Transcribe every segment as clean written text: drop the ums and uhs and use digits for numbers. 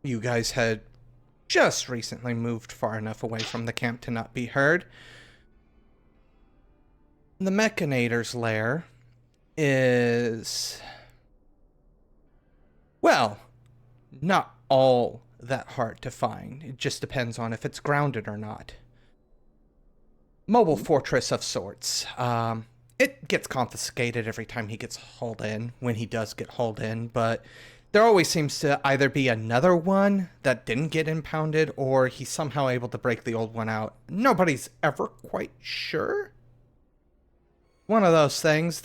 You guys had just recently moved far enough away from the camp to not be heard. The Mechanator's lair is, well, not all that hard to find. It just depends on if it's grounded or not. Mobile fortress of sorts. It gets confiscated every time he gets hauled in, when he does get hauled in, but there always seems to either be another one that didn't get impounded, or he's somehow able to break the old one out. Nobody's ever quite sure. One of those things.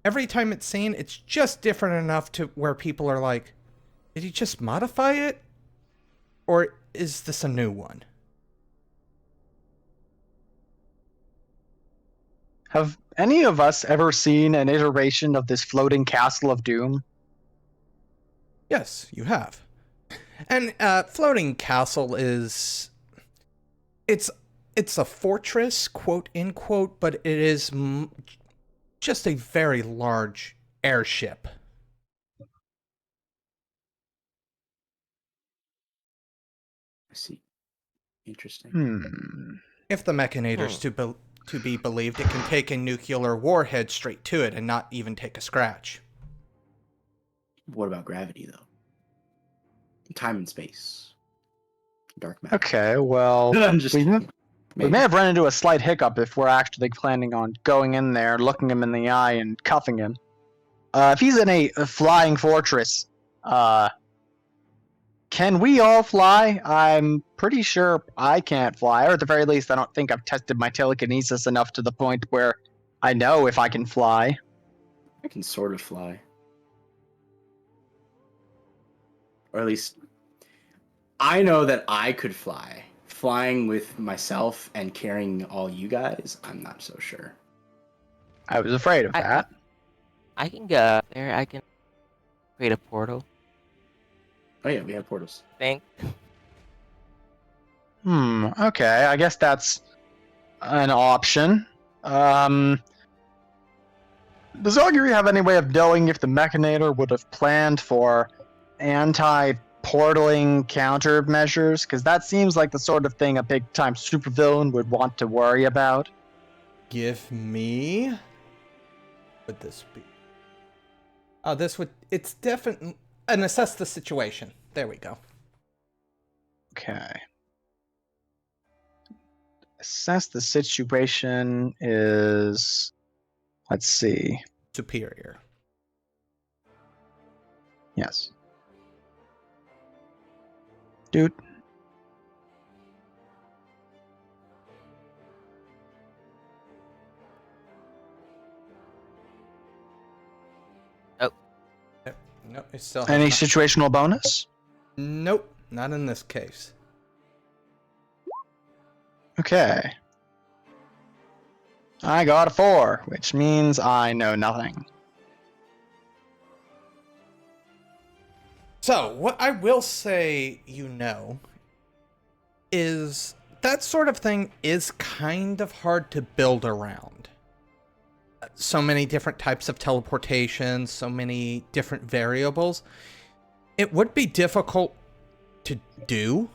Every time it's seen, it's just different enough to where people are like, did he just modify it? Or is this a new one? Have any of us ever seen an iteration of this floating castle of doom? Yes, you have. And floating castle is... It's a fortress, quote, unquote, but it is just a very large airship. I see. Interesting. If the Mechanator's to be believed, it can take a nuclear warhead straight to it and not even take a scratch. What about gravity, though? Time and space. Dark matter. Okay, well, we may have run into a slight hiccup if we're actually planning on going in there, looking him in the eye, and cuffing him. If he's in a flying fortress, can we all fly? I'm pretty sure I can't fly, or at the very least, I don't think I've tested my telekinesis enough to the point where I know if I can fly. I can sort of fly. Or at least, I know that I could fly. Flying with myself and carrying all you guys, I'm not so sure. I was afraid of that. I can get up there. I can create a portal. Oh yeah, we have portals. Think. Okay, I guess that's an option. Does Augury have any way of knowing if the Mechanator would have planned for anti-portaling countermeasures? Because that seems like the sort of thing a big-time supervillain would want to worry about. Give me... Would this be... Oh, it's definitely... And assess the situation. There we go. Okay. Assess the situation is... Let's see. Superior. Yes. Dude. Nope, it still has Any not... situational bonus? Nope, not in this case. Okay. I got a 4, which means I know nothing. So, what I will say is that sort of thing is kind of hard to build around. So many different types of teleportation, so many different variables. It would be difficult to do.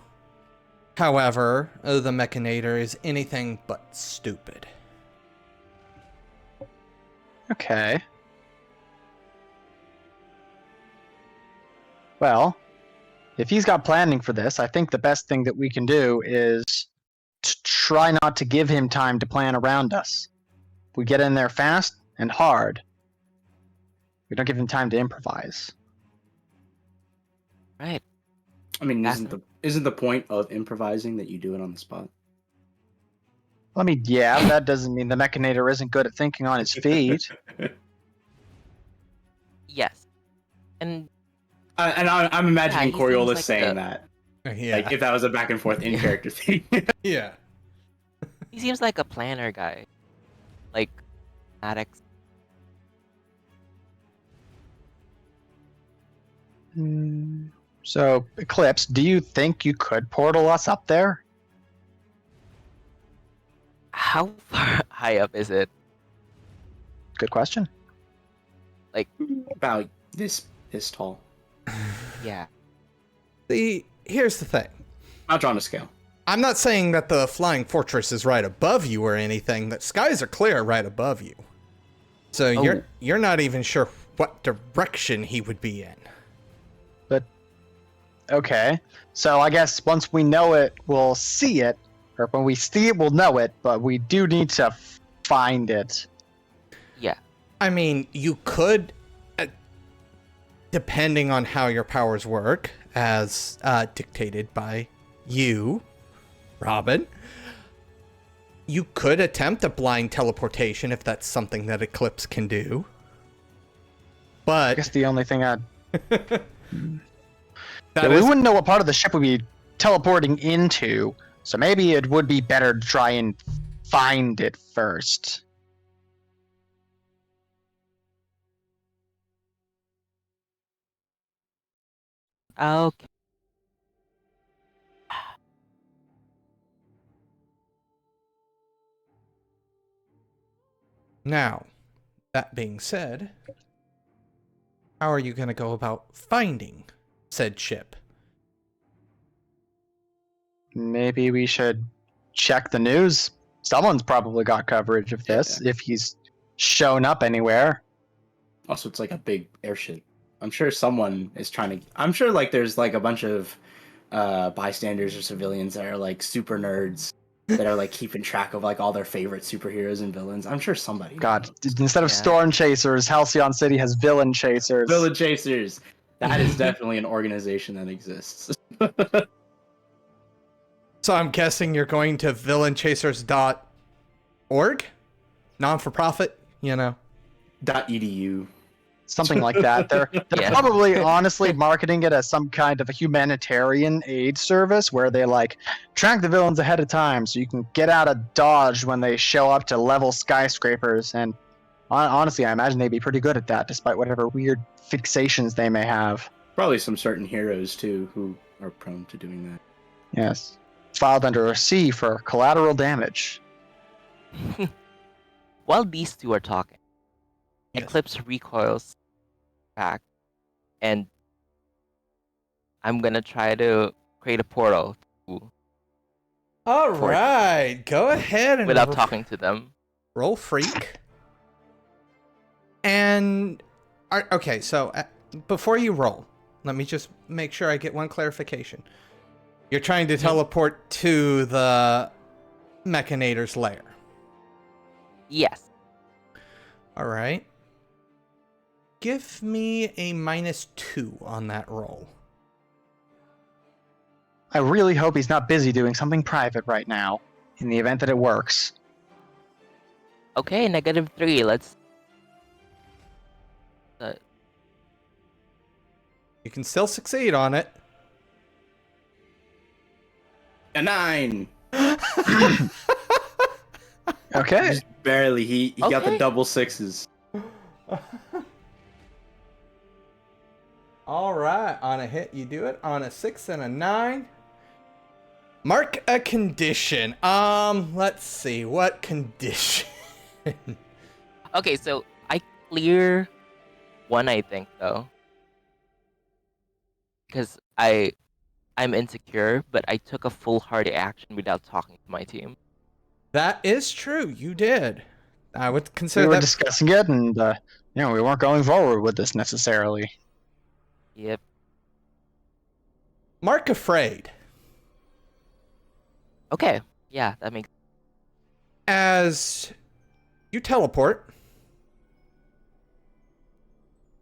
However, the Mechanator is anything but stupid. Okay. Well, if he's got planning for this, I think the best thing that we can do is to try not to give him time to plan around us. We get in there fast and hard. We don't give him time to improvise. Right. I mean, isn't the point of improvising that you do it on the spot? I mean, yeah, that doesn't mean the Mechanator isn't good at thinking on his feet. Yes. And I'm imagining he Coriolis seems like saying that. Yeah. Like, if that was a back and forth in character thing. Yeah. he seems like a planner guy. Like, addicts. So, Eclipse, do you think you could portal us up there? How far high up is it? Good question. Like, About this tall. yeah. Here's the thing. Not drawn to scale. I'm not saying that the flying fortress is right above you or anything. The skies are clear right above you. So you're not even sure what direction he would be in. But okay, so I guess once we know it, we'll see it, or when we see it, we'll know it. But we do need to find it. Yeah. I mean, you could, depending on how your powers work, as dictated by you, Robin, you could attempt a blind teleportation if that's something that Eclipse can do. I But guess the only thing I'd... that we is- wouldn't know what part of the ship we'd be teleporting into, so maybe it would be better to try and find it first. Okay. Now, that being said, how are you going to go about finding said ship? Maybe we should check the news. Someone's probably got coverage of this, if he's shown up anywhere. Also, it's like a big airship. I'm sure someone is trying to. I'm sure like there's like a bunch of bystanders or civilians that are like super nerds that are like keeping track of like all their favorite superheroes and villains. I'm sure somebody. God, knows. instead of Yeah. storm chasers, Halcyon City has villain chasers. Villain Chasers. That is definitely an organization that exists. So I'm guessing you're going to villainchasers.org? Non-for-profit, you know. .edu. Something like that. They're Yeah. probably honestly marketing it as some kind of a humanitarian aid service where they like track the villains ahead of time so you can get out of dodge when they show up to level skyscrapers. And honestly, I imagine they'd be pretty good at that, despite whatever weird fixations they may have. Probably some certain heroes too who are prone to doing that. Yes. Filed under a C for collateral damage. While these two are talking, Yes. Eclipse recoils back, and I'm gonna try to create a portal All For- right, go ahead and without talking to them. roll freak. And okay, so before you roll, let me just make sure I get one clarification. You're trying to teleport to the Mechanator's lair. Yes. All right. Give me a -2 on that roll. I really hope he's not busy doing something private right now, in the event that it works. Okay, -3. Let's. You can still succeed on it. A 9. Okay. Just barely. He got the Okay. double sixes. All right, on a hit you do it. On a 6 and a 9. Mark a condition. Let's see, what condition? Okay, so I clear one, I think, though, because I'm insecure, but I took a foolhardy action without talking to my team. That is true, you did. I would We consider were that. discussing it, and we weren't going forward with this necessarily. Yep. Mark afraid. Okay. Yeah, that makes. As you teleport,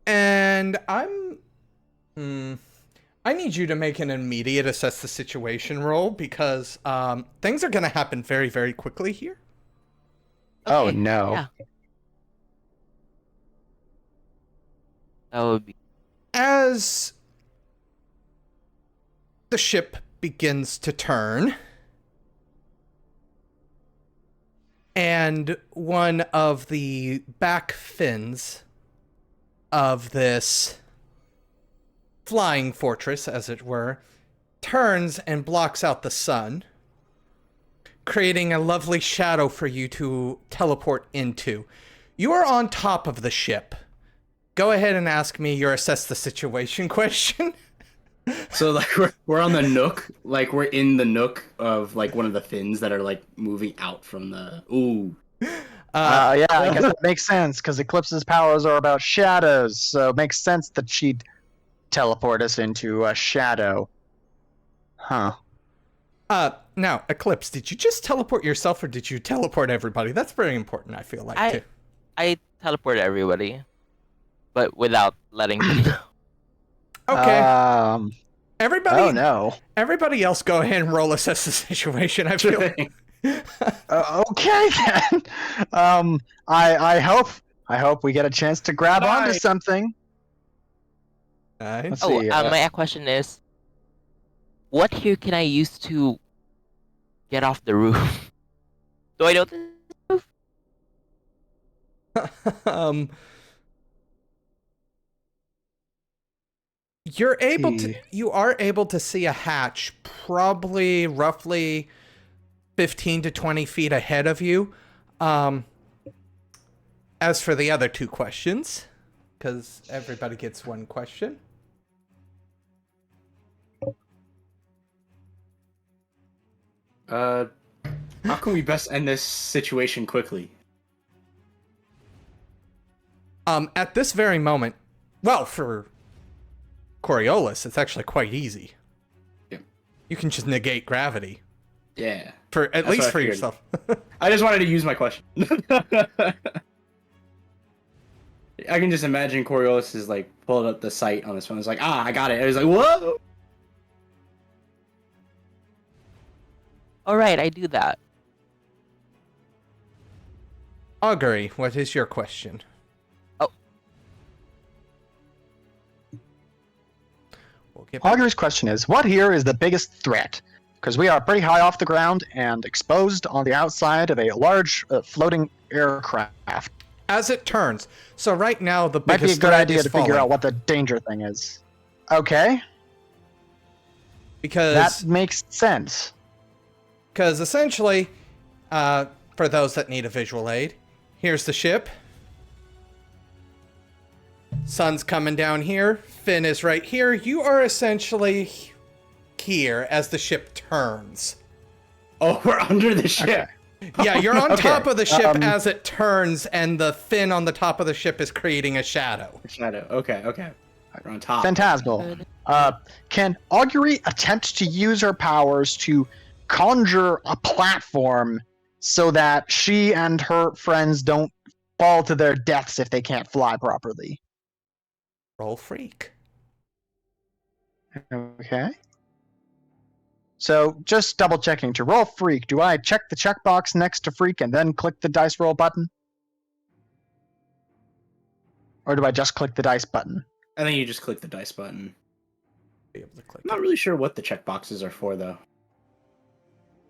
and I need you to make an immediate assess the situation roll because things are going to happen very, very quickly here. Oh Okay, no. Yeah. That would be. As the ship begins to turn, and one of the back fins of this flying fortress, as it were, turns and blocks out the sun, creating a lovely shadow for you to teleport into. You are on top of the ship. Go ahead and ask me your assess the situation question. So like we're on the nook, like we're in the nook of like one of the fins that are like moving out from the. Ooh. Yeah, I guess that makes sense because Eclipse's powers are about shadows, so it makes sense that she'd teleport us into a shadow. Huh. Now, Eclipse, did you just teleport yourself or did you teleport everybody? That's very important, I feel like, too. I teleport everybody, but without letting them know. Okay. Everybody, Oh no. everybody else go ahead and roll assess the situation, I feel. Okay then. I hope we get a chance to grab onto Nice. something. Nice. Let's Oh, see. my question is, what here can I use to get off the roof? Do I know the roof? You are able to see a hatch probably roughly 15 to 20 feet ahead of you. As for the other two questions, because everybody gets one question. How can we best end this situation quickly? At this very moment, well, for Coriolis, it's actually quite easy. Yeah. You can just negate gravity. Yeah. At That's least what I for figured. yourself. I just wanted to use my question. I can just imagine Coriolis is like pulled up the site on his phone. It's like, I got it. And he's like, whoa. All right, I do that. Augury, what is your question? We'll get back. Augury's question is, what here is the biggest threat? Because we are pretty high off the ground and exposed on the outside of a large floating aircraft. As it turns, so right now the Might be a biggest good threat idea is to figure falling. out what the danger thing is. Okay, Because that makes sense. Because essentially, for those that need a visual aid, here's the ship. Sun's coming down here. Finn is right here. You are essentially here as the ship turns. Oh, we're under the ship. Yeah, you're on Okay, top of the ship as it turns, and the fin on the top of the ship is creating a shadow. Shadow. Okay. We're on top. Phantasmal. Can Augury attempt to use her powers to conjure a platform so that she and her friends don't fall to their deaths if they can't fly properly? Roll freak. Okay. So just double checking to roll freak. Do I check the checkbox next to freak and then click the dice roll button? Or do I just click the dice button? I think you just click the dice button. Be able to click I'm not really sure what the checkboxes are for, though.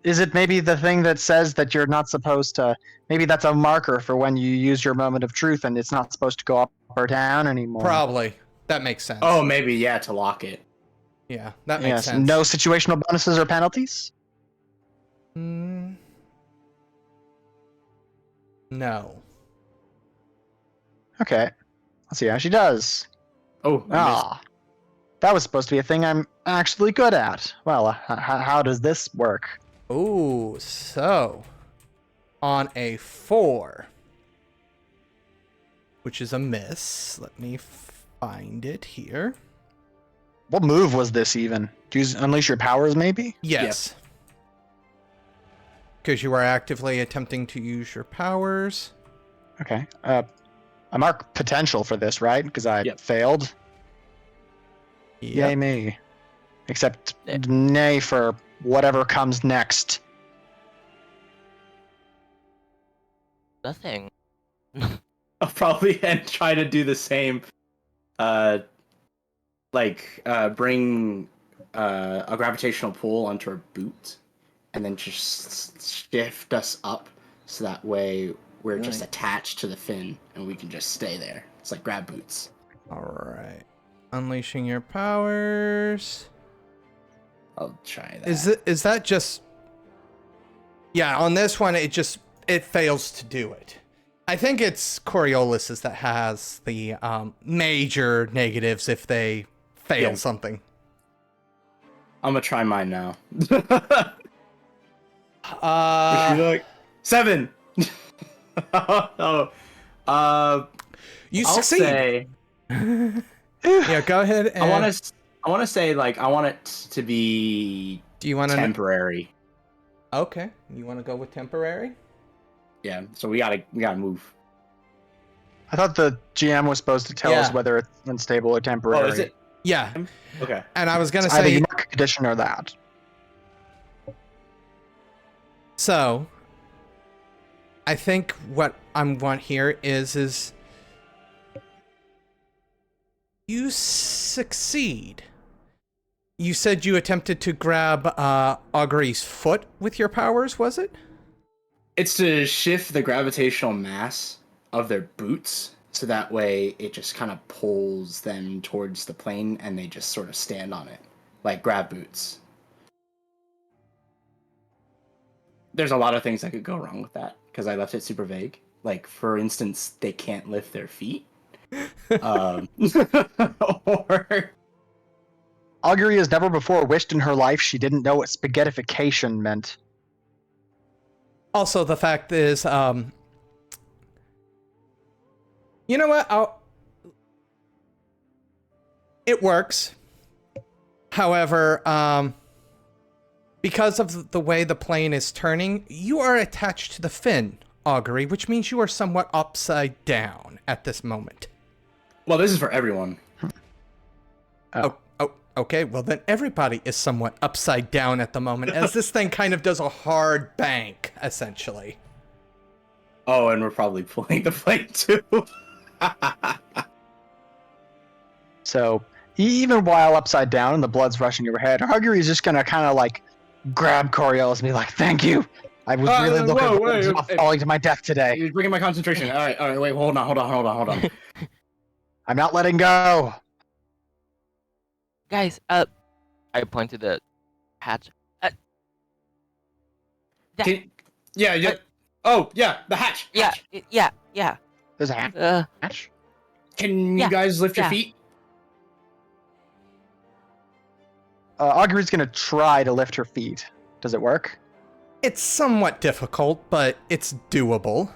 Is it maybe the thing that says that you're not supposed to... Maybe that's a marker for when you use your moment of truth and it's not supposed to go up or down anymore. Probably. That makes sense. Oh, maybe, yeah, to lock it. Yeah, that makes Yes. sense. No situational bonuses or penalties? No. Okay. Let's see how she does. Oh, I missed. Ah. That was supposed to be a thing I'm actually good at. Well, how does this work? Ooh, so on a 4, which is a miss. Let me find it here. What move was this even? Do you unleash your powers, maybe? Yes. Because you are actively attempting to use your powers. Okay. I mark potential for this, right? Because I Yep. failed. Yay Yep. me. Except nay for whatever comes next. Nothing. I'll probably and try to do the same. Bring a gravitational pull onto our boot, and then just shift us up, so that way we're just Really? attached to the fin, and we can just stay there. It's like grab boots. Alright. Unleashing your powers. I'll try that. Is that just... Yeah, on this one, it fails to do it. I think it's Coriolis that has the major negatives if they fail Yeah. something. I'm gonna try mine now. Uh, 7. Oh, you I'll succeed. say. Yeah, go ahead. And I want to say like I want it to be do you want to? temporary. Okay, you want to go with temporary? Yeah, so we gotta move. I thought the GM was supposed to tell us Yeah. whether it's unstable or temporary. Oh, is it? Yeah, Okay. and I was gonna It's either say you mark a condition or that. so. I think what I want here is you succeed. You said you attempted to grab Augury's foot with your powers, was it? It's to shift the gravitational mass of their boots, so that way it just kind of pulls them towards the plane, and they just sort of stand on it, like grab boots. There's a lot of things that could go wrong with that, because I left it super vague. Like, for instance, they can't lift their feet. Or Augury has never before wished in her life she didn't know what spaghettification meant. Also, the fact is, you know what? It works. However, because of the way the plane is turning, you are attached to the fin, Augury, which means you are somewhat upside down at this moment. well, this is for everyone. Oh, okay. Well, then everybody is somewhat upside down at the moment, as this thing kind of does a hard bank, essentially. Oh, and we're probably pulling the plane too. So even while upside down and the blood's rushing to your head, Augury is just gonna kind of like grab Coriolis and be like, "Thank you. I was really looking forward to falling to my death today. You're bringing my concentration. All right, wait, hold on. I'm not letting go." Guys, I point to the hatch. Yeah. Oh, yeah, the hatch. Yeah. There's a hatch. Can you guys lift your yeah. feet? Augury's gonna try to lift her feet. Does it work? It's somewhat difficult, but it's doable.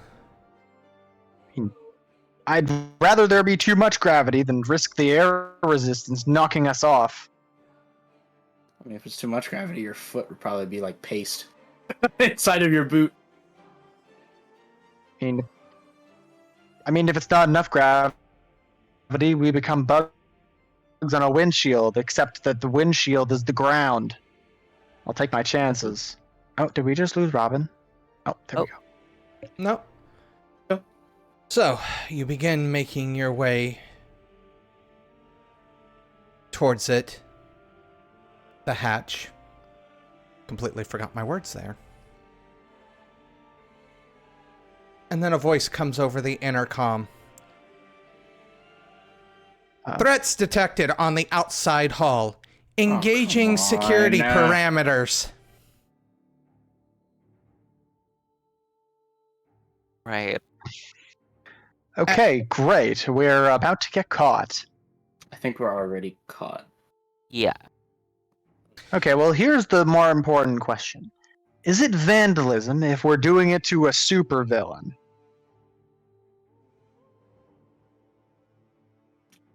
I'd rather there be too much gravity than risk the air resistance knocking us off. I mean, if it's too much gravity, your foot would probably be like paste inside of your boot. I mean, if it's not enough gravity, we become bugs on a windshield, except that the windshield is the ground. I'll take my chances. Oh, did we just lose Robin? Oh, there we go. No. So, you begin making your way towards it. The hatch. Completely forgot my words there. And then a voice comes over the intercom. Threats detected on the outside hall. Engaging security parameters. Right. Okay, great. We're about to get caught. I think we're already caught. Yeah. Okay, well, here's the more important question. Is it vandalism if we're doing it to a supervillain?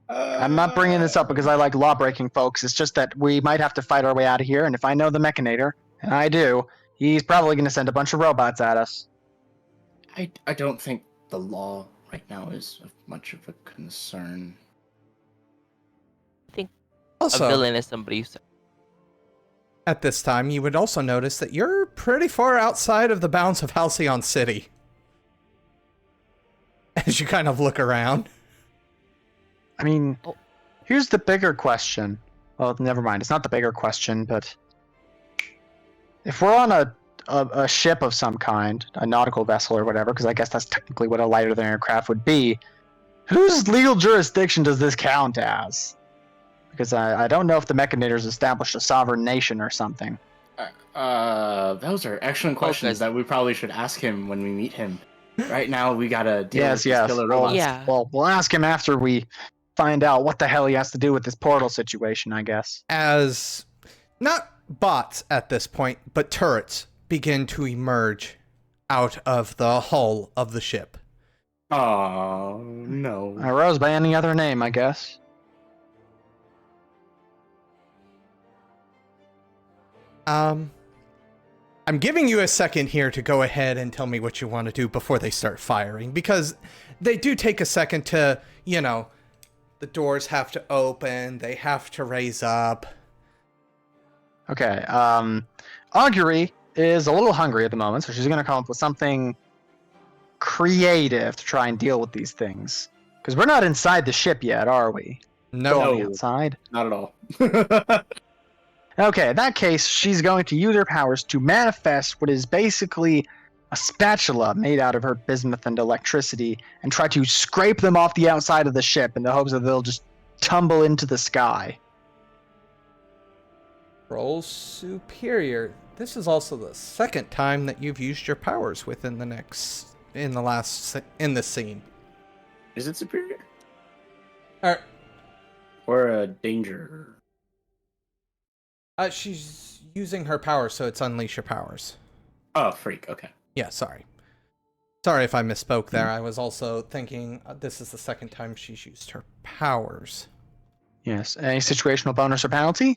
I'm not bringing this up because I like law-breaking folks. It's just that we might have to fight our way out of here, and if I know the Mechanator, and I do, he's probably going to send a bunch of robots at us. I don't think the law right now is of much of a concern. I think Also, a villain is somebody who... at this time, you would also notice that you're pretty far outside of the bounds of Halcyon City. As you kind of look around. I mean, here's the bigger question. Well, never mind. It's not the bigger question, but if we're on a ship of some kind, a nautical vessel or whatever, because I guess that's technically what a lighter than aircraft would be, whose legal jurisdiction does this count as? Because I don't know if the Mechanator's established a sovereign nation or something. Those are excellent questions that we probably should ask him when we meet him. Right now, we gotta deal with these killer robots. Yeah. Well, we'll ask him after we find out what the hell he has to do with this portal situation, I guess. As not bots at this point, but turrets begin to emerge out of the hull of the ship. Oh, no. Rose by any other name, I guess. I'm giving you a second here to go ahead and tell me what you want to do before they start firing, because they do take a second to, you know, the doors have to open, they have to raise up. Okay, Augury is a little hungry at the moment, so she's going to come up with something creative to try and deal with these things. Because we're not inside the ship yet, are we? No. On the outside? Not at all. Okay, in that case, she's going to use her powers to manifest what is basically a spatula made out of her bismuth and electricity and try to scrape them off the outside of the ship in the hopes that they'll just tumble into the sky. Roll superior. This is also the second time that you've used your powers within this scene. Is it superior? Alright. Or a danger? She's using her powers, so it's unleash your powers. Oh, freak. Okay. Yeah, sorry. Sorry if I misspoke there. I was also thinking this is the second time she's used her powers. Yes, any situational bonus or penalty?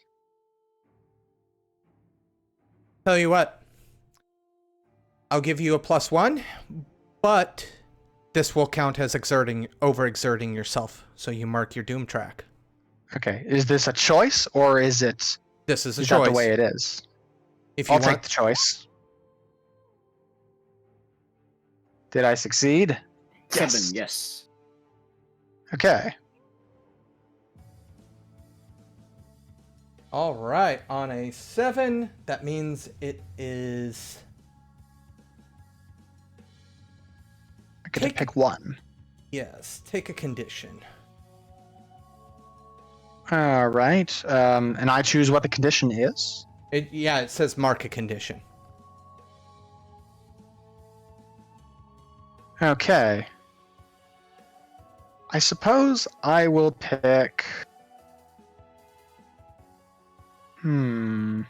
Tell you what. I'll give you a +1, but this will count as overexerting yourself, so you mark your doom track. Okay, is this a choice or is it? This is a Is choice. that the way it is? If you I'll want, take the choice. Did I succeed? 7, yes. Okay. All right, on a 7, that means it is. I get to pick one. Yes, take a condition. All right. And I choose what the condition is. It says mark a condition. Okay. I suppose I will pick. I'll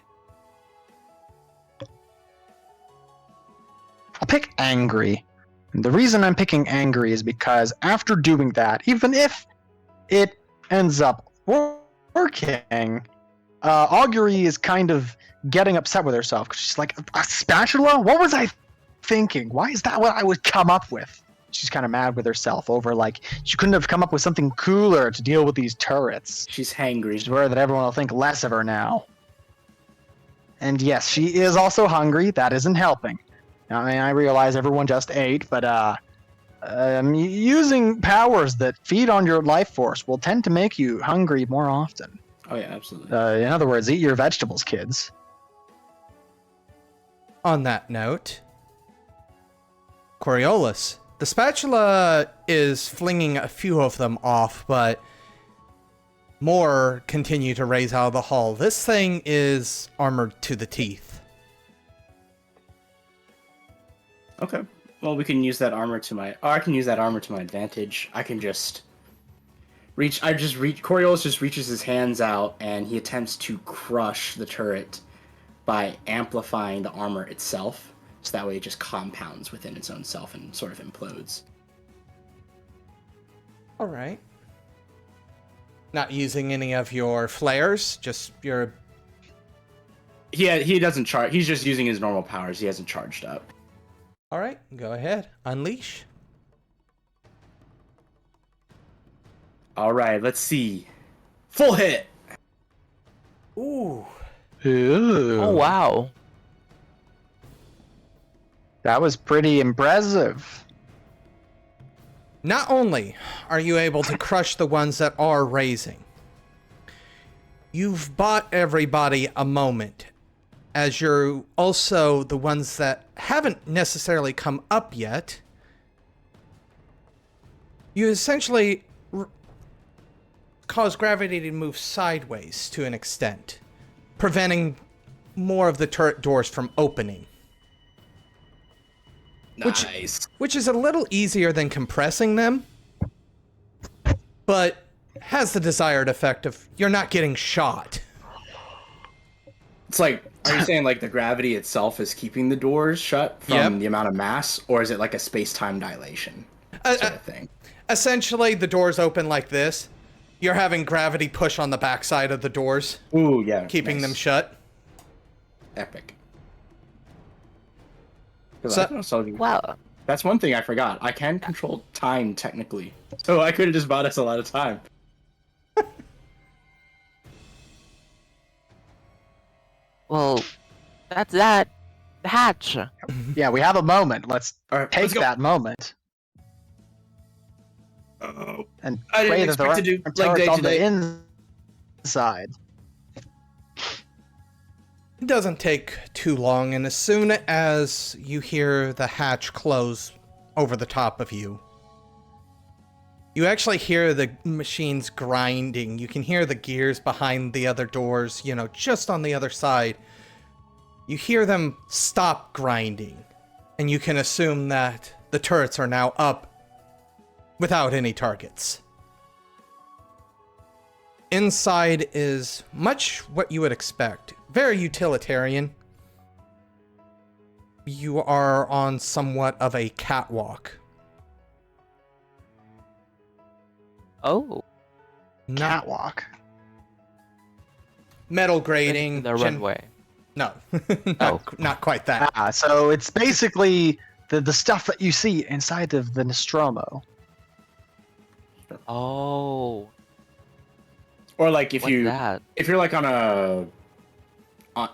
pick angry. And the reason I'm picking angry is because after doing that, even if it ends up working, Augury is kind of getting upset with herself because she's like, a spatula? What was I thinking? Why is that what I would come up with? She's kind of mad with herself over like she couldn't have come up with something cooler to deal with these turrets. She's hangry. She's worried that everyone will think less of her now. And yes, she is also hungry. That isn't helping. I mean, I realize everyone just ate, but using powers that feed on your life force will tend to make you hungry more often. Oh, yeah, absolutely. In other words, eat your vegetables, kids. On that note, Coriolis. The spatula is flinging a few of them off, but more continue to raise out of the hull. This thing is armored to the teeth. Okay. Well, we can use that armor to my... Or I can use that armor to my advantage. I can just... Coriolis just reaches his hands out, and he attempts to crush the turret by amplifying the armor itself. So that way it just compounds within its own self and sort of implodes. All right. Not using any of your flares, just your... He doesn't charge. He's just using his normal powers. He hasn't charged up. All right, go ahead. Unleash. All right, let's see. Full hit. Ooh. Ooh. Oh, wow. That was pretty impressive. Not only are you able to crush the ones that are raising, you've bought everybody a moment, as you're also the ones that haven't necessarily come up yet. You essentially cause gravity to move sideways to an extent, preventing more of the turret doors from opening. Nice. Which is a little easier than compressing them, but has the desired effect of you're not getting shot. It's like, are you saying like the gravity itself is keeping the doors shut from Yep. the amount of mass, or is it like a space-time dilation sort of thing? Essentially, the doors open like this. You're having gravity push on the backside of the doors, Ooh, yeah. keeping them shut. Epic. Wow. That's one thing I forgot. I can control time technically, so I could have just bought us a lot of time. Well, that's that. The hatch. Yeah, we have a moment. Let's All right, take let's go. that moment Oh, and I didn't pray that the expect to do right leg day turret's on the today. inside. It doesn't take too long, and as soon as you hear the hatch close over the top of you, you actually hear the machines grinding. You can hear the gears behind the other doors, just on the other side. You hear them stop grinding, and you can assume that the turrets are now up without any targets. Inside is much what you would expect. Very utilitarian. You are on somewhat of a catwalk. Oh. Catwalk. Metal grating. The runway. No, Oh. not quite that. So it's basically the stuff that you see inside of the Nostromo. Oh. Or like if What's that? you're like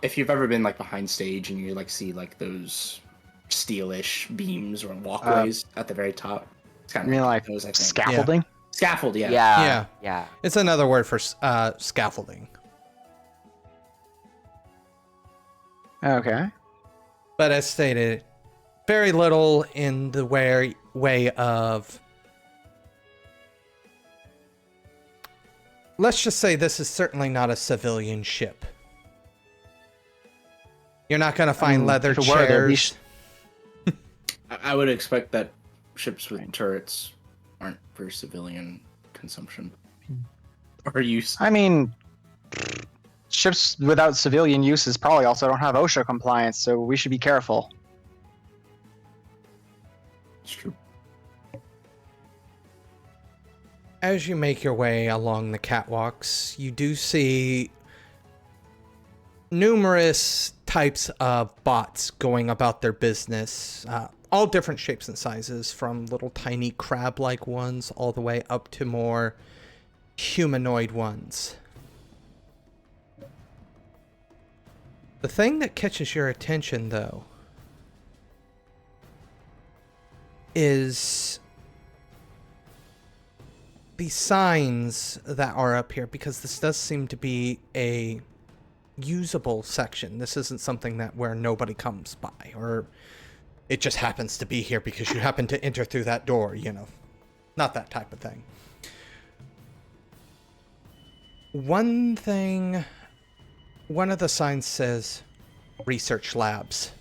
if you've ever been like behind stage and you like see like those steelish beams or walkways at the very top. It's kind You mean like those, I think. scaffolding? Scaffold, yeah. Yeah. Yeah. It's another word for scaffolding. Okay. But as stated, very little in the way of... Let's just say this is certainly not a civilian ship. You're not going to find leather if it were, there'd be chairs. I would expect that ships with turrets aren't for civilian consumption. Or use. I mean, ships without civilian uses probably also don't have OSHA compliance, so we should be careful. It's true. As you make your way along the catwalks, you do see numerous types of bots going about their business, all different shapes and sizes, from little tiny crab-like ones all the way up to more humanoid ones. The thing that catches your attention, though, is the signs that are up here, because this does seem to be a usable section. This isn't something that where nobody comes by, or it just happens to be here because you happen to enter through that door, Not that type of thing. One of the signs says research labs.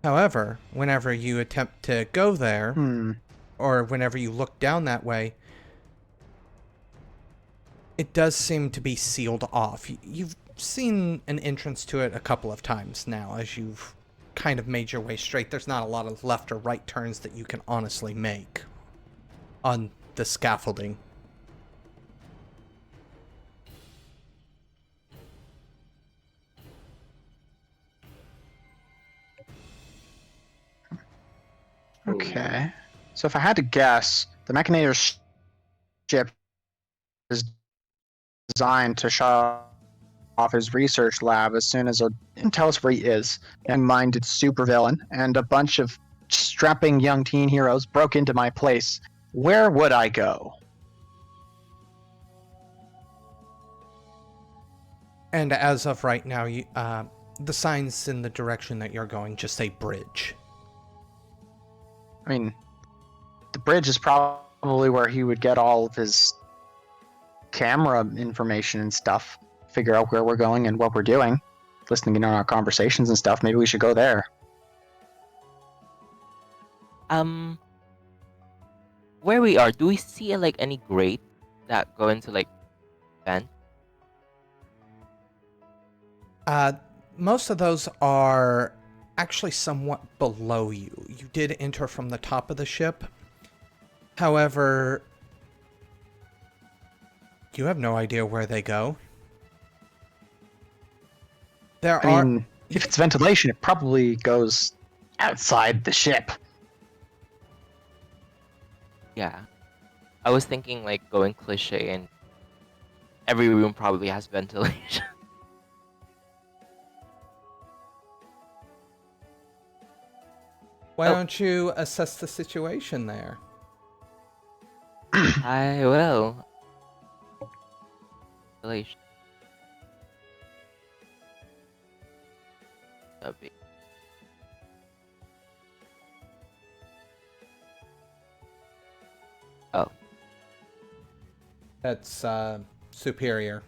However, whenever you attempt to go there, or whenever you look down that way, it does seem to be sealed off. You've seen an entrance to it a couple of times now as you've kind of made your way straight. There's not a lot of left or right turns that you can honestly make on the scaffolding. Okay. So if I had to guess, the Mechanator's ship is designed to shut off his research lab as soon as it tell us where he is. Young-minded supervillain and a bunch of strapping young teen heroes broke into my place. Where would I go? And as of right now, the signs in the direction that you're going just say bridge. I mean, the bridge is probably where he would get all of his camera information and stuff. Figure out where we're going and what we're doing. Listening in on our conversations and stuff. Maybe we should go there. Where we are, do we see like any grate that go into like vent? Most of those are actually somewhat below you. You did enter from the top of the ship. However, you have no idea where they go. I mean, if it's ventilation, it probably goes outside the ship. Yeah. I was thinking like going cliche and every room probably has ventilation. Why don't you assess the situation there? I will. Ventilation. That'd be- Oh, That's superior.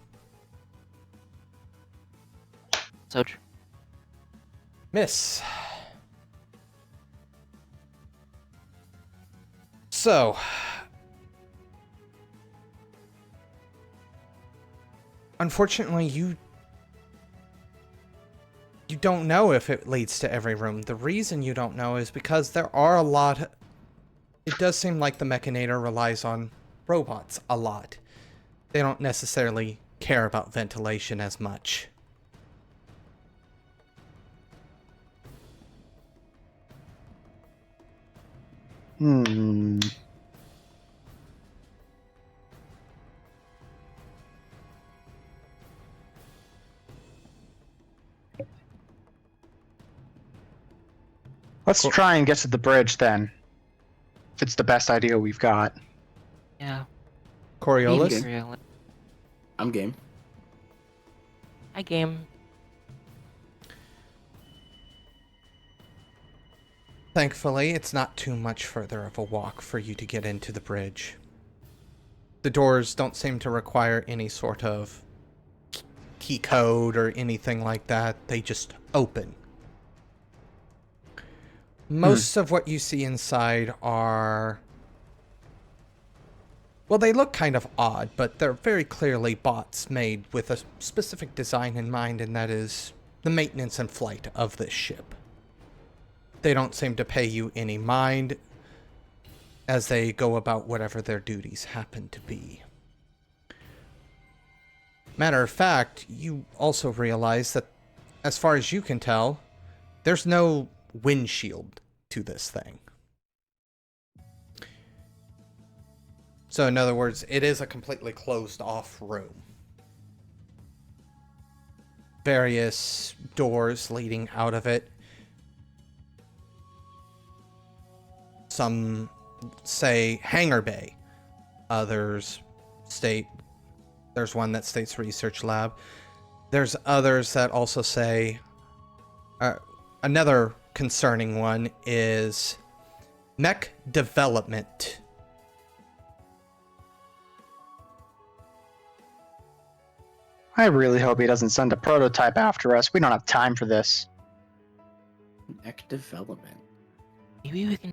so true. Miss. So, unfortunately, you don't know if it leads to every room. The reason you don't know is because there are a lot. It does seem like the Mechanator relies on robots a lot. They don't necessarily care about ventilation as much. Hmm. Let's try and get to the bridge then. If it's the best idea we've got. Yeah. Coriolis? Really. I'm game. Hi, game. Thankfully, it's not too much further of a walk for you to get into the bridge. The doors don't seem to require any sort of key code or anything like that. They just open. Most of what you see inside are... Well, they look kind of odd, but they're very clearly bots made with a specific design in mind, and that is the maintenance and flight of this ship. They don't seem to pay you any mind as they go about whatever their duties happen to be. Matter of fact, you also realize that, as far as you can tell, there's no windshield to this thing. So in other words, it is a completely closed off room. Various doors leading out of it. Some say hangar bay. Others state, there's one that states research lab. There's others that also say, another concerning one is mech development. I really hope he doesn't send a prototype after us. We don't have time for this. Mech development. Maybe we can.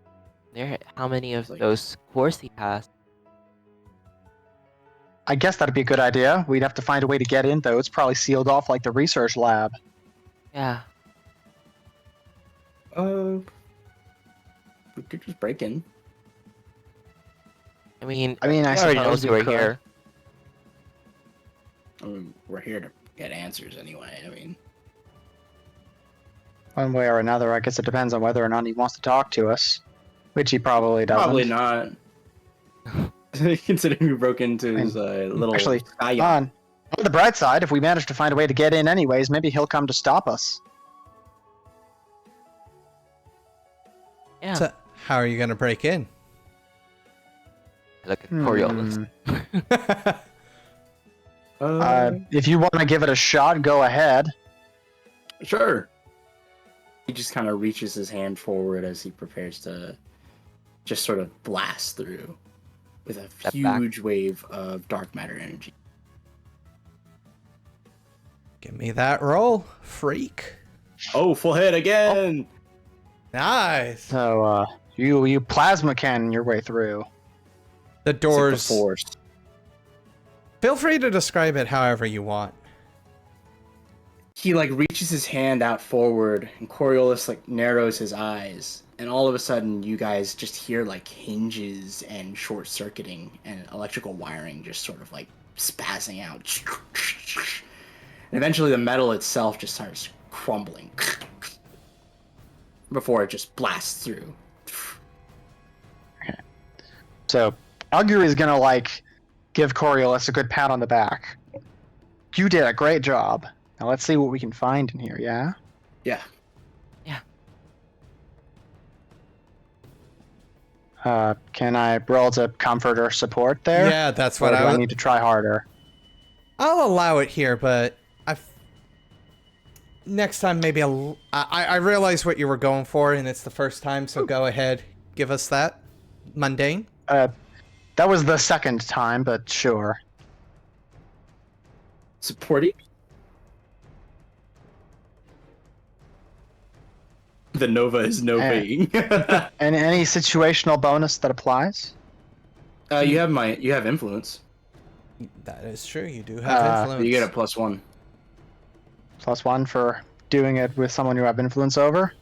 There, how many of Like- those cores he has? I guess that'd be a good idea. We'd have to find a way to get in, though. It's probably sealed off like the research lab. Yeah. We could just break in. I mean, I he already knows suppose we we're could. here. I mean, we're here to get answers anyway. I mean, One way or another, I guess it depends on whether or not he wants to talk to us. Which he probably doesn't. probably not. Considering we broke into his little Actually, sky on the bright side, if we manage to find a way to get in anyways, maybe he'll come to stop us. Yeah. So how are you going to break in? Look at Coriolis. If you want to give it a shot, go ahead. Sure. He just kind of reaches his hand forward as he prepares to just sort of blast through with a Step back. huge wave of dark matter energy. Give me that roll, freak. Oh, full hit again! Nice. So, you plasma cannon your way through. The It's like the doors force. Feel free to describe it however you want. He like reaches his hand out forward, and Coriolis like narrows his eyes, and all of a sudden you guys just hear like hinges and short circuiting and electrical wiring just sort of like spazzing out. And eventually the metal itself just starts crumbling before it just blasts through. So Augury is gonna like give Coriolis a good pat on the back. You did a great job. Now let's see what we can find in here, yeah? Yeah. Can I roll to comfort or support there? Yeah, that's Or what do I I would. need to try harder? I'll allow it here, but next time maybe I realize what you were going for, and it's the first time, so go ahead, give us that. Mundane. That was the second time, but sure. Supporting? The Nova is Novaing. And any situational bonus that applies? You have influence. That is true. You do have influence. You get a +1. +1 for doing it with someone you have influence over?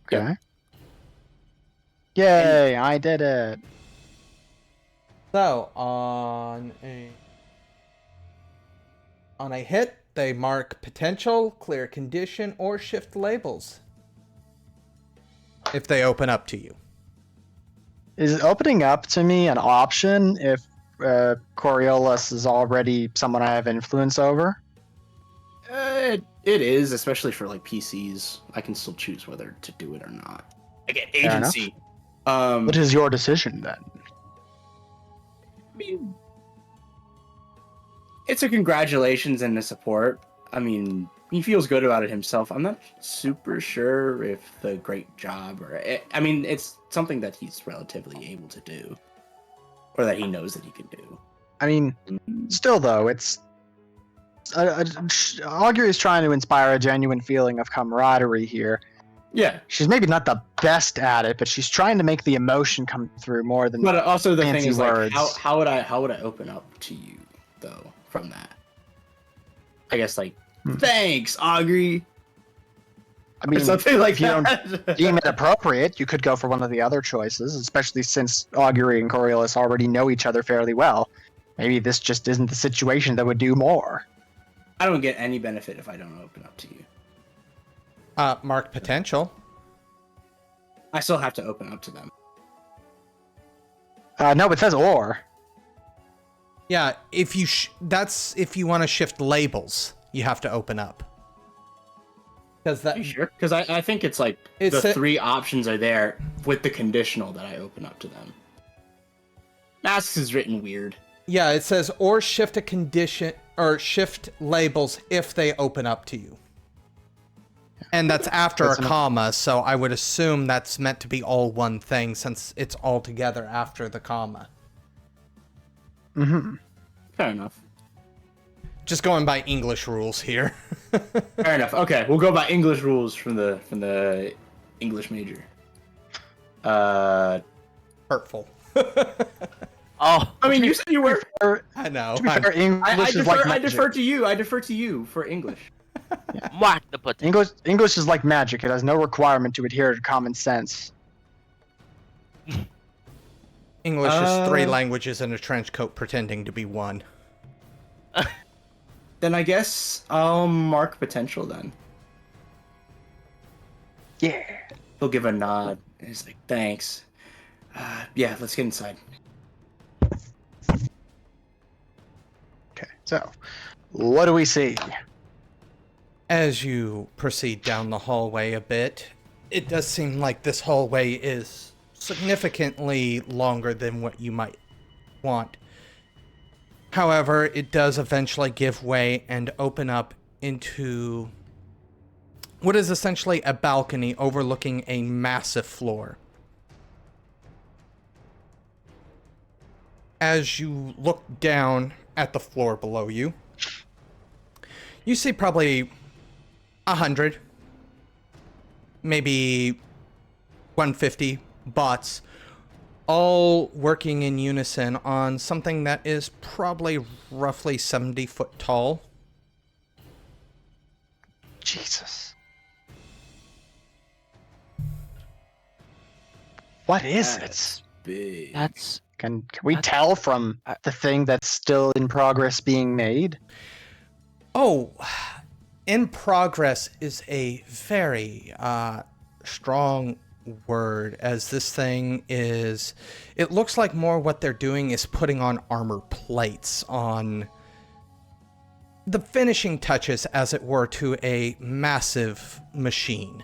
Okay. Yay, I did it. So on a hit, they mark potential, clear condition, or shift labels. If they open up to you. Is opening up to me an option if Coriolis is already someone I have influence over? It is, especially for like PCs. I can still choose whether to do it or not. I get agency. What is your decision then? I mean, it's a congratulations and a support. I mean, he feels good about it himself. I'm not super sure if the great job I mean, it's something that he's relatively able to do, or that he knows that he can do. I mean, still though, it's Augury is trying to inspire a genuine feeling of camaraderie here. Yeah, She's maybe not the best at it, but she's trying to make the emotion come through more than. but also the thing fancy is like, words. how would I open up to you though from that? I guess like, thanks, Augury. I mean, Or something like if you that. don't deem it appropriate, you could go for one of the other choices, especially since Augury and Coriolis already know each other fairly well. Maybe this just isn't the situation that would do more. I don't get any benefit if I don't open up to you. Mark potential. I still have to open up to them. No, it says or. Yeah, if you that's if you want to shift labels, you have to open up. Because Are you sure? Because I think it's like It's the a- 3 options are there with the conditional that I open up to them. Masks is written weird. Yeah, it says or shift a condition or shift labels if they open up to you. And that's after That's a comma, so I would assume that's meant to be all one thing since it's all together after the comma. Mm-hmm. Fair enough. Just going by English rules here. Fair enough. Okay, we'll go by English rules from the English major. Hurtful. Oh, I mean, you said you were. I know. To be fair, English is like I magic. defer to you. I defer to you for English. mark the potential. English is like magic. It has no requirement to adhere to common sense. English is 3 languages in a trench coat pretending to be one. Then I guess I'll mark potential then. Yeah. He'll give a nod. And he's like, thanks. Yeah, let's get inside. Okay, so what do we see? As you proceed down the hallway a bit, it does seem like this hallway is significantly longer than what you might want. However, it does eventually give way and open up into what is essentially a balcony overlooking a massive floor. As you look down at the floor below you, you see probably 100, maybe 150 bots all working in unison on something that is probably roughly 70 foot tall. Jesus. What is That's it? big. That's Can we That's- tell from the thing that's still in progress being made? Oh, in progress is a very strong word, as this thing is, it looks like more what they're doing is putting on armor plates on the finishing touches, as it were, to a massive machine.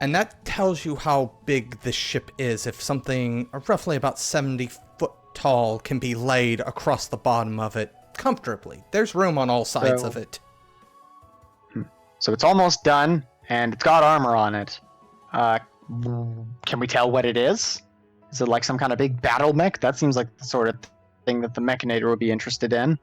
And that tells you how big this ship is, if something roughly about 70 foot tall can be laid across the bottom of it comfortably. There's room on all sides of it. So it's almost done, and it's got armor on it. Can we tell what it is? Is it like some kind of big battle mech? That seems like the sort of thing that the Mechanator would be interested in.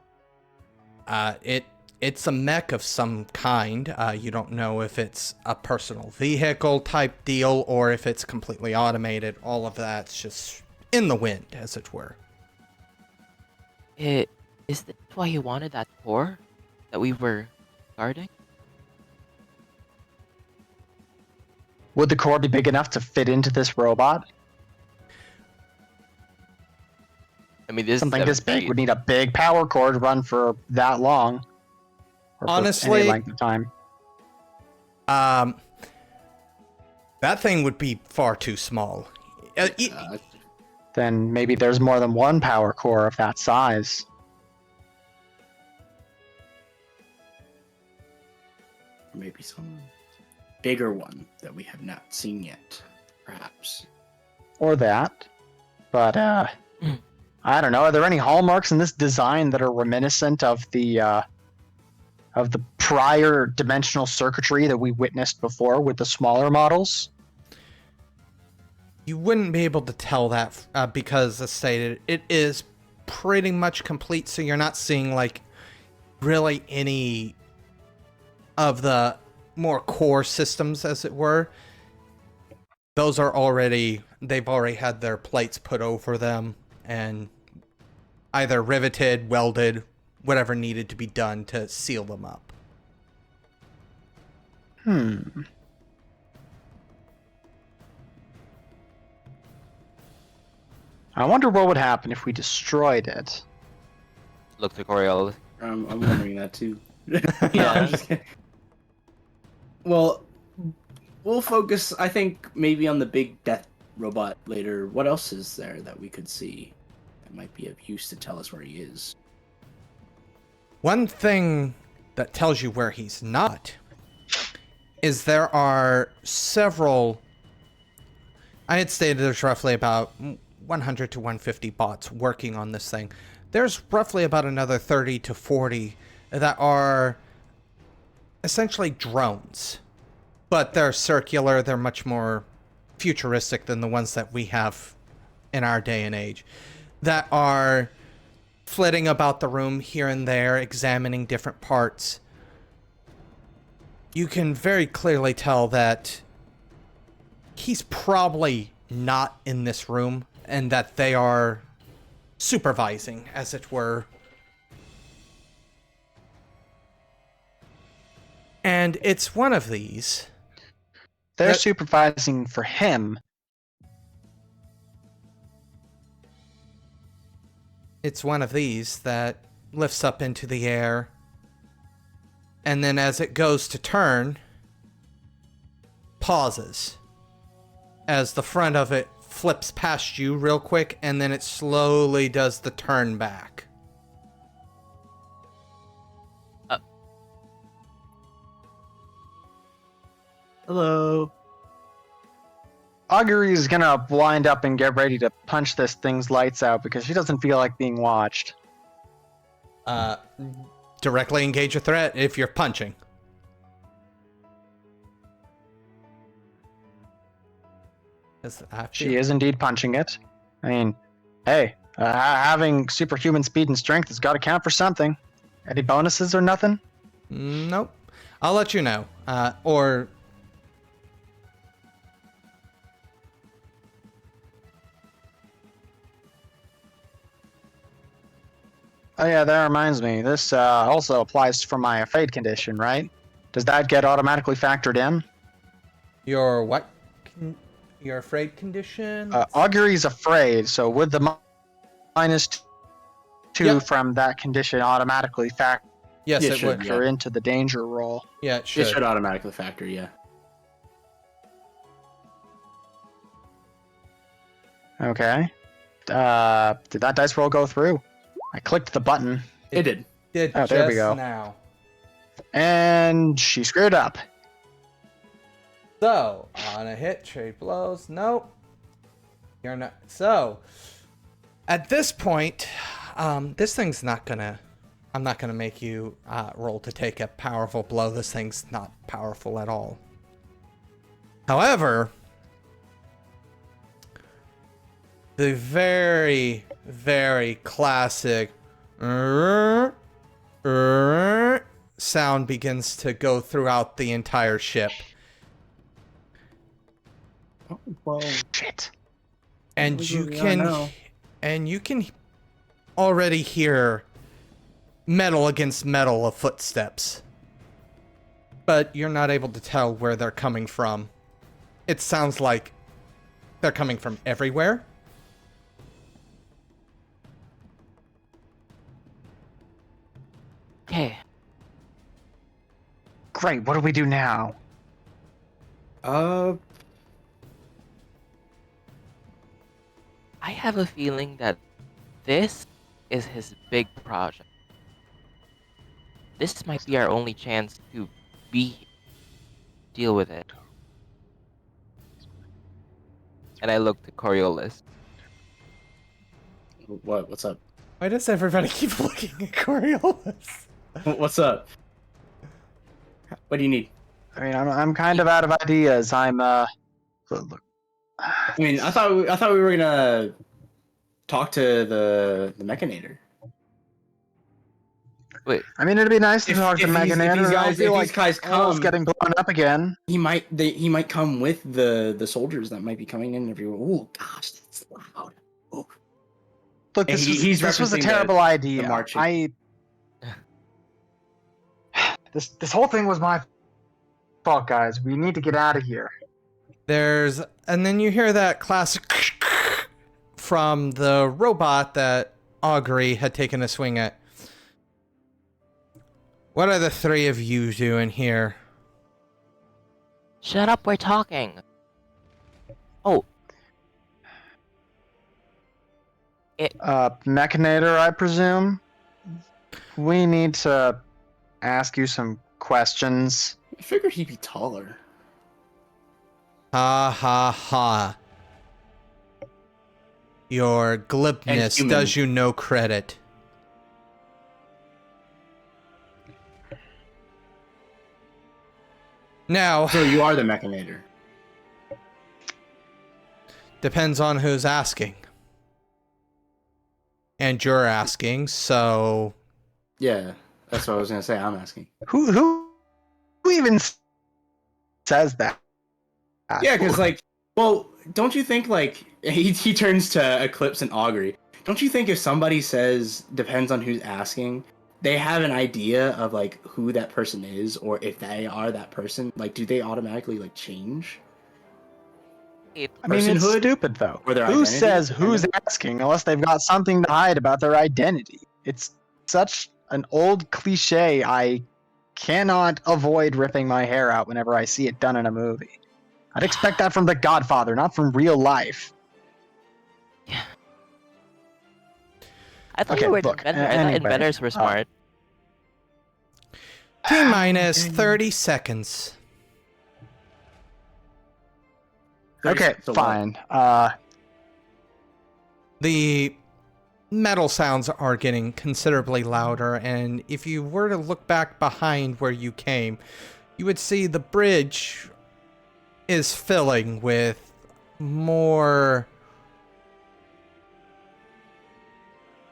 It's a mech of some kind. You don't know if it's a personal vehicle type deal or if it's completely automated. All of that's just in the wind, as it were. Is this why he wanted that core that we were guarding? Would the core be big enough to fit into this robot? I mean, this Something is this big would need a big power core to run for that long. Or for Honestly, any length of time. That thing would be far too small. Then maybe there's more than one power core of that size. Maybe some bigger one that we have not seen yet, perhaps. Or that. But, I don't know. Are there any hallmarks in this design that are reminiscent of the prior dimensional circuitry that we witnessed before with the smaller models? You wouldn't be able to tell that because, as stated, it is pretty much complete, so you're not seeing, like, really any of the more core systems, as it were. Those are already, they've already had their plates put over them and either riveted, welded, whatever needed to be done to seal them up. I wonder what would happen if we destroyed it. Look to Coriolis. I'm wondering that too. Yeah. I'm just kidding. Well, we'll focus, I think, maybe on the big death robot later. What else is there that we could see that might be of use to tell us where he is? One thing that tells you where he's not is there are several. I had stated there's roughly about 100 to 150 bots working on this thing. There's roughly about another 30 to 40 that are essentially drones, but they're circular. They're much more futuristic than the ones that we have in our day and age, that are flitting about the room here and there, examining different parts. You can very clearly tell that he's probably not in this room and that they are supervising, as it were. And it's one of these. They're That- supervising for him. It's one of these that lifts up into the air, and then as it goes to turn, pauses. As the front of it flips past you real quick, and then it slowly does the turn back. Hello. Augury is gonna wind up and get ready to punch this thing's lights out because she doesn't feel like being watched. Directly engage a threat if you're punching. She is indeed punching it. I mean, hey, having superhuman speed and strength has got to count for something. Any bonuses or nothing? Nope. I'll let you know. Or... Oh yeah, that reminds me. This also applies for my afraid condition, right? Does that get automatically factored in? Your what? Your afraid condition? Augury's afraid, so would the -2 Yep. from that condition automatically factor Yes, Yeah, it sure, would. yeah. into the danger roll? Yeah, it It should. should automatically factor, yeah. Okay. Did that dice roll go through? I clicked the button, It did. Did Oh, just there we go. now. and she screwed up. So, on a hit, trade blows. Nope. You're not. So, at this point, this thing's not gonna. I'm not gonna make you roll to take a powerful blow. This thing's not powerful at all. However, the very, very classic sound begins to go throughout the entire ship. Oh, well, Shit. And We you are can now. already hear metal against metal of footsteps. But you're not able to tell where they're coming from. It sounds like they're coming from everywhere. Okay. Great. What do we do now? uh, I have a feeling that this is his big project. This might be our only chance to deal with it. And I looked at Coriolis. what's up? Why does everybody keep looking at Coriolis? What's up? What do you need? I mean, I'm kind of out of ideas. I'm look. I mean, I thought we were gonna talk to the Mechanator. Wait, I mean, it'd be nice to talk to Mechanator. I feel like these guys Hell's come, getting blown up again. he might come with the soldiers that might be coming in. Everyone, oh gosh, that's loud. Oh. Look, And this was a referencing terrible idea. the marching. This whole thing was my fault, guys. We need to get out of here. And then you hear that classic from the robot that Augury had taken a swing at. What are the three of you doing here? shut up, we're talking. Oh. Mechanator, I presume. We need to ask you some questions. I figured he'd be taller. Ha ha ha. Your glibness human. does you no credit. Now, So you are the Mechanator. depends on who's asking. And you're asking, so... Yeah, that's what I was gonna say. I'm asking. Who even says that? Yeah, because well, don't you think he turns to Eclipse and Augury? Don't you think if somebody says depends on who's asking, they have an idea of who that person is, or if they are that person? Do they automatically change? I mean, it's Personhood? stupid though. Or their Who identity, says kind who's of? asking unless they've got something to hide about their identity? It's such an old cliche. I cannot avoid ripping my hair out whenever I see it done in a movie. I'd expect that from The Godfather, not from real life. I thought Okay, you were look, inventor. I thought anyway, inventors were smart. T-minus 30 seconds. Okay, So what? fine. The metal sounds are getting considerably louder, and if you were to look back behind where you came, you would see the bridge is filling with more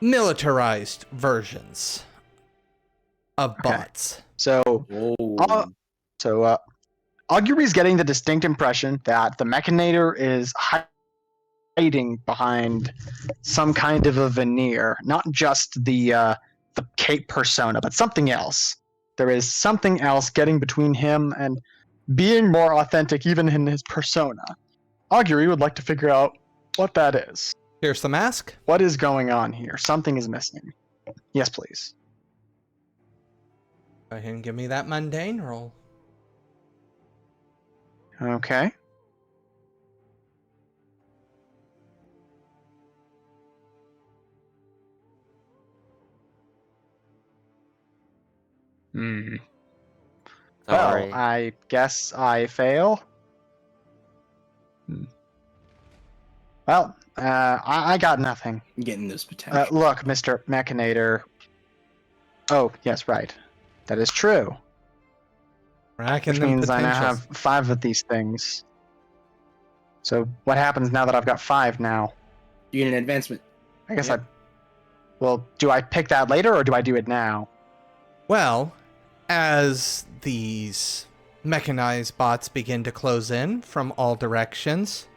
militarized versions of Okay. bots. So, Whoa. Augury's getting the distinct impression that the Mechanator is hiding behind some kind of a veneer, not just the the cape persona, but something else. There is something else getting between him and being more authentic even in his persona. Augury would like to figure out what that is. Here's the mask. What is going on here? Something is missing. Yes, please. Go ahead and give me that mundane roll. Okay. Hmm. Sorry. Well, I guess I fail. Well, I got nothing. Getting those potential. Look, Mr. Mechanator. Oh, yes, right. That is true. Racking Which them means I now potentials. have 5 of these things. So what happens now that I've got 5 now? You get an advancement. I guess Yep. Well, do I pick that later or do I do it now? Well, as these mechanized bots begin to close in from all directions,